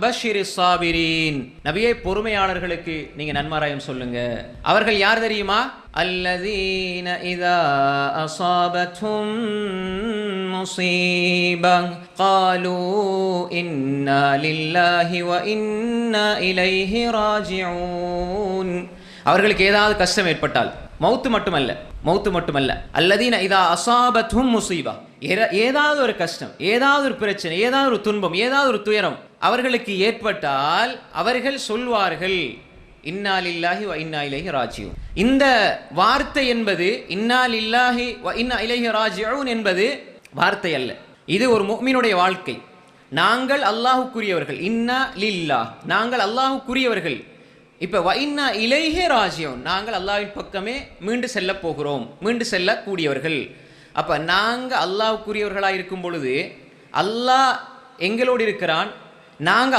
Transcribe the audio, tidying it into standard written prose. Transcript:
பஷிரிஸ் சாபிரீன், நபியே பொறுமையாளர்களுக்கு நீங்க நன்மாராயம் சொல்லுங்க. அவர்கள் யார் தெரியுமா? அல்லதீன இதா அஸாபத்தும் முஸீபா காலூ இன்னா லில்லாஹி வ இன்னா இலைஹி ராஜிஊன். அவர்களுக்கு ஏதாவது கஷ்டம் ஏற்பட்டால், மௌத்து மட்டுமல்ல, அல்லதீன இதா அஸாபத்தும் முஸீபா, ஏதாவது ஒரு கஷ்டம், ஏதாவது ஒரு பிரச்சனை, ஏதாவது ஒரு துன்பம், ஏதாவது ஒரு துயரம் அவர்களுக்கு ஏற்பட்டால் அவர்கள் சொல்வார்கள் இன்னா லில்லாஹி வ இன்னா இலைஹி ராஜிஊன். இந்த வார்த்தை என்பது இன்னா லில்லாஹி வ இன்னா இலைஹி ராஜிஊன் என்பது வார்த்தை அல்ல, இது ஒரு முஃமினுடைய வாழ்க்கை. நாங்கள் அல்லாஹ்வுக்குரியவர்கள், இன்னா லில்லாஹ், நாங்கள் அல்லாஹ்வுக்குரியவர்கள். இப்ப வ இன்னா இலைஹி ராஜிஊன், நாங்கள் அல்லாஹ்வின் பக்கமே மீண்டு செல்ல போகிறோம், மீண்டு செல்லக்கூடியவர்கள். அப்ப நாங்க அல்லாஹ்வுக்குரியவர்களாக இருக்கும் பொழுது அல்லாஹ் எங்களோடு இருக்கிறான், நாங்க